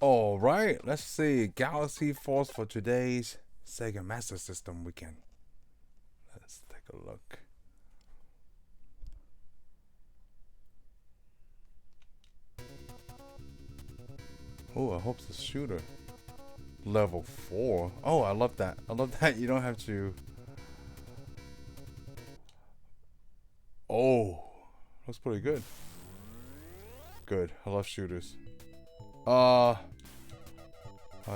All right, let's see. Galaxy Force for today's Sega Master System weekend. Let's take a look. Oh, I hope it's a shooter. Level 4. Oh, I love that. I love that you don't have to. Oh, looks pretty good. Good. I love shooters. I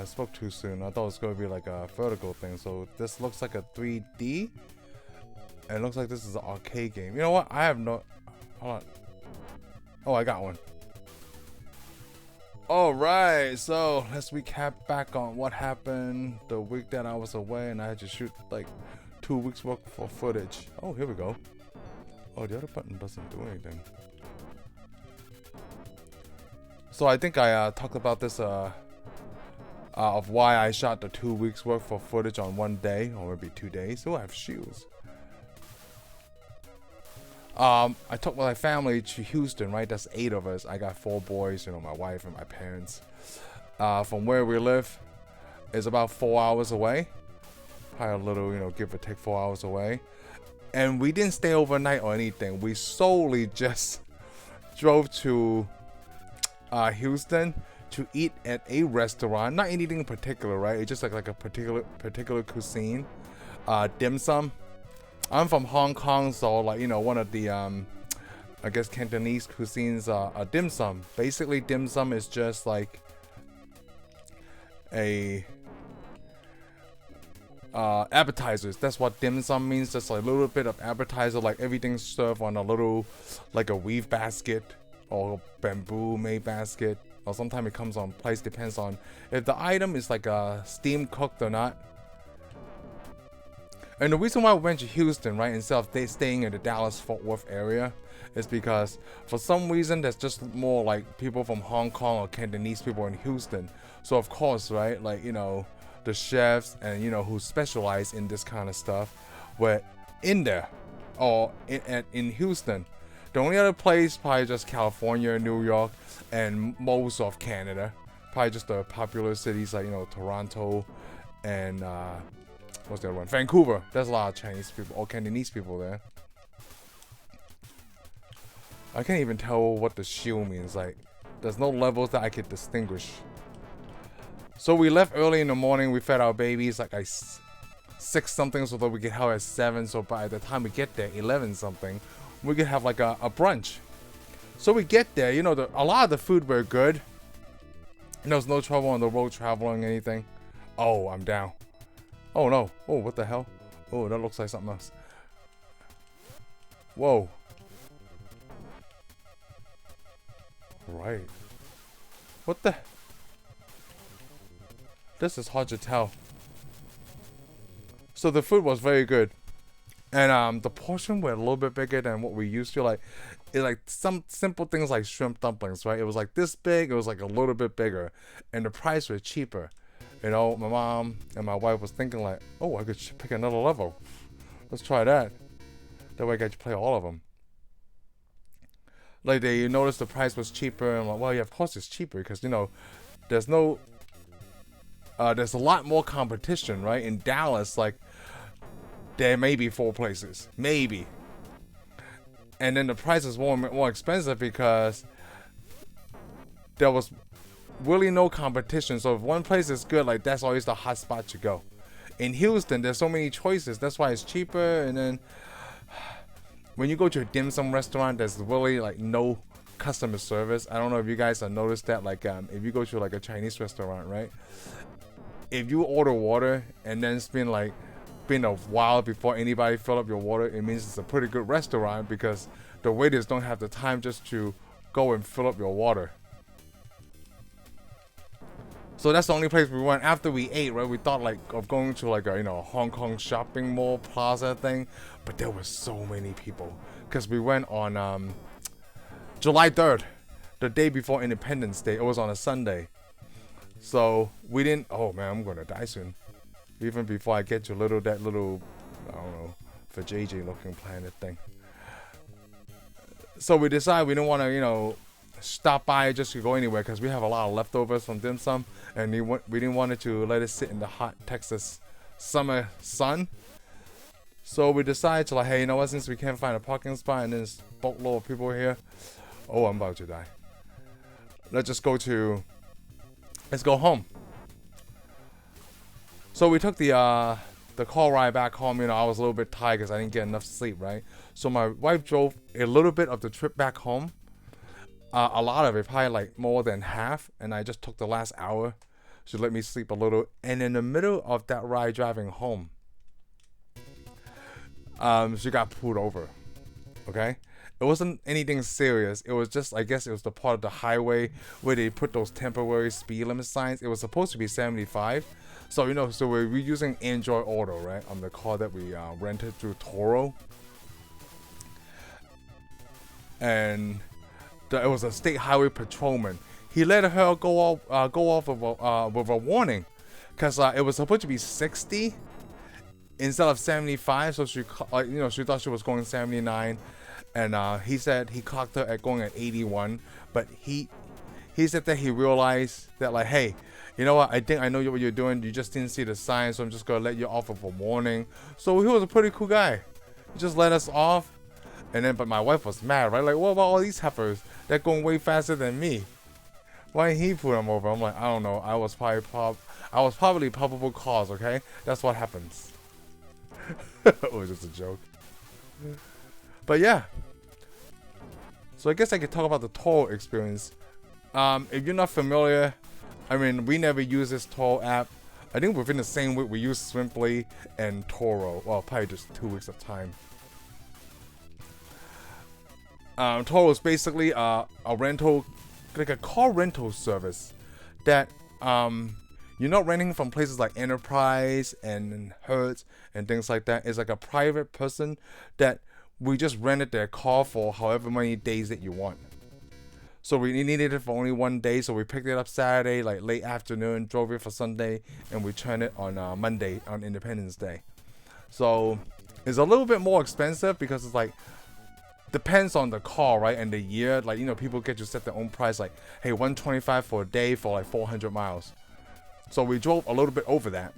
spoke too soon. I thought it was going to be like a vertical thing. So this looks like a 3D. And it looks like this is an arcade game. You know what? I have no... Hold on. Oh, I got one. Alright, so let's recap back on what happened the week that I was away and I had to shoot like 2 weeks worth of footage. Oh, here we go. Oh, the other button doesn't do anything. So I think I talked about this of why I shot the 2 weeks worth of footage on one day, or maybe 2 days. Oh, I have shoes. I took my family to Houston, right? That's 8 of us. I got 4 boys, you know, my wife and my parents. From where we live is about 4 hours away. Probably a little, you know, give or take 4 hours away. And we didn't stay overnight or anything. We solely just drove to Houston to eat at a restaurant. Not anything in particular, right? It's just like a particular cuisine. Dim sum. I'm from Hong Kong, so like, you know, one of the I guess Cantonese cuisines are dim sum. Basically, dim sum is just like a appetizers. That's what dim sum means. Just like a little bit of appetizer, like everything's served on a little, like a weave basket or bamboo made basket, or sometimes it comes on place. Depends on if the item is like steam cooked or not. And the reason why we went to Houston, right, instead of staying in the Dallas-Fort Worth area, is because for some reason there's just more like people from Hong Kong or Cantonese people in Houston. So of course, right, like, you know, the chefs and, you know, who specialize in this kind of stuff were in there, or in Houston. The only other place, probably just California, New York, and most of Canada. Probably just the popular cities like, you know, Toronto and what's the other one? Vancouver. There's a lot of Chinese people or Cantonese people there. I can't even tell what the shield means. Like, there's no levels that I could distinguish. So we left early in the morning. We fed our babies like 6 something so that we could have at 7. So by the time we get there, 11 something, we could have like a brunch. So we get there. You know, a lot of the food were good. And there was no trouble on the road traveling anything. Oh, I'm down. Oh no. Oh, what the hell? Oh, that looks like something else. Whoa. Right. What the? This is hard to tell. So the food was very good. And the portion were a little bit bigger than what we used to. Like, like some simple things like shrimp dumplings, right? It was like this big. It was like a little bit bigger. And the price was cheaper. You know, my mom and my wife was thinking like, oh, I could pick another level. Let's try that. That way I get to play all of them. Like, they noticed the price was cheaper. And I'm like, well, yeah, of course it's cheaper. Because, you know, there's a lot more competition, right? In Dallas, like, there may be 4 places. Maybe. And then the price is more expensive because there was really no competition. So if one place is good, like, that's always the hot spot to go. In Houston, there's so many choices. That's why it's cheaper. And then when you go to a dim sum restaurant, there's really like no customer service. I don't know if you guys have noticed that. Like, if you go to like a Chinese restaurant, right? If you order water and then it's been a while before anybody fill up your water, it means it's a pretty good restaurant because the waiters don't have the time just to go and fill up your water. So that's the only place we went after we ate, right? We thought like of going to like a, you know, Hong Kong shopping mall plaza thing, but there were so many people because we went on July 3rd, the day before Independence Day. It was on a Sunday. So we didn't. Oh man, I'm gonna die soon. Even before I get to that little, I don't know, for JJ looking planet thing. So we decided we didn't want to, you know, stop by just to go anywhere because we have a lot of leftovers from dim sum, and we didn't want it to let it sit in the hot Texas summer sun. So we decided to like, hey, you know what? Since we can't find a parking spot and there's a boatload of people here, oh, I'm about to die. Let's go home. So we took the car ride back home. You know, I was a little bit tired because I didn't get enough sleep, right? So my wife drove a little bit of the trip back home. A lot of it, probably like more than half, and I just took the last hour. She let me sleep a little, and in the middle of that ride driving home, she got pulled over. Okay, it wasn't anything serious. It was just, I guess it was the part of the highway where they put those temporary speed limit signs. It was supposed to be 75. So, you know, so we're using Android Auto, right, on the car that we rented through Toro. And it was a state highway patrolman. He let her go off with a warning, because it was supposed to be 60 instead of 75. So she, she thought she was going 79, and he said he clocked her at going at 81. But he said that he realized that, like, hey, you know what? I think I know what you're doing. You just didn't see the sign, so I'm just gonna let you off with a warning. So he was a pretty cool guy. He just let us off. And then, but my wife was mad, right? Like, what about all these heifers? They're going way faster than me. Why didn't he pull them over? I'm like, I don't know. I was probably probable cause. Okay, that's what happens. It was just a joke. But yeah. So I guess I could talk about the Toro experience. If you're not familiar, I mean, we never use this Toro app. I think within the same week we use Swimply and Toro. Well, probably just 2 weeks of time. Toro is basically a rental, like a car rental service that you're not renting from places like Enterprise and Hertz and things like that. It's like a private person that we just rented their car for however many days that you want. So we needed it for only 1 day, so we picked it up Saturday, like late afternoon, drove it for Sunday, and we returned it on Monday, on Independence Day. So it's a little bit more expensive because it's like, depends on the car, right, and the year. Like, you know, people get to set their own price, like, hey, $125 for a day for like 400 miles. So we drove a little bit over that.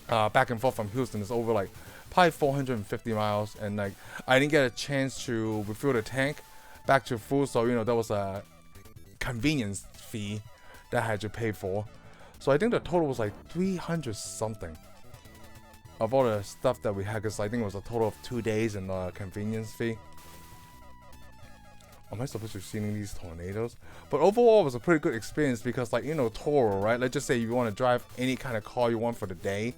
Back and forth from Houston. It's over like probably 450 miles, and like I didn't get a chance to refill the tank back to full, so you know there was a convenience fee that I had to pay for. So I think the total was like 300 something of all the stuff that we had, because I think it was a total of 2 days and a convenience fee. Am I supposed to be seeing these tornadoes? But overall, it was a pretty good experience because, like, you know, Toro, right? Let's just say you want to drive any kind of car you want for the day.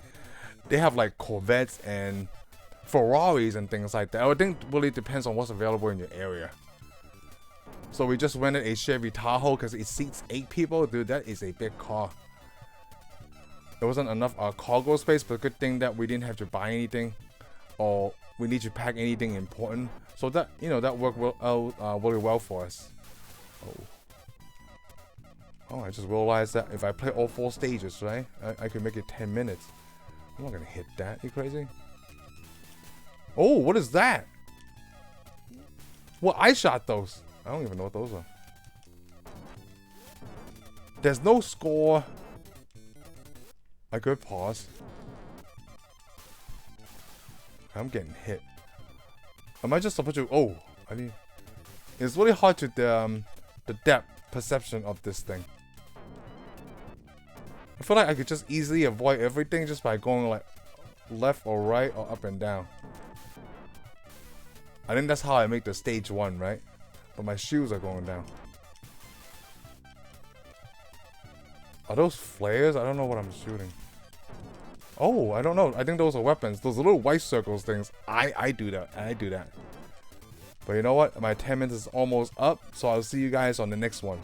They have like Corvettes and Ferraris and things like that. I think it really depends on what's available in your area. So we just rented a Chevy Tahoe because it seats 8 people. Dude, that is a big car. There wasn't enough cargo space, but good thing that we didn't have to buy anything or we need to pack anything important. So that, you know, that worked really well for us. Oh, I just realized that if I play all 4 stages, right, I could make it 10 minutes. I'm not gonna hit that. You crazy? Oh, what is that? Well, I shot those. I don't even know what those are. There's no score. I could pause. I'm getting hit. Am I just supposed to? Oh, I mean, it's really hard to the depth perception of this thing. I feel like I could just easily avoid everything just by going like left or right or up and down. I think that's how I make the stage 1, right? But my shoes are going down. Are those flares? I don't know what I'm shooting. Oh, I don't know. I think those are weapons. Those little white circles things. I do that. I do that. But you know what? My 10 minutes is almost up. So I'll see you guys on the next one.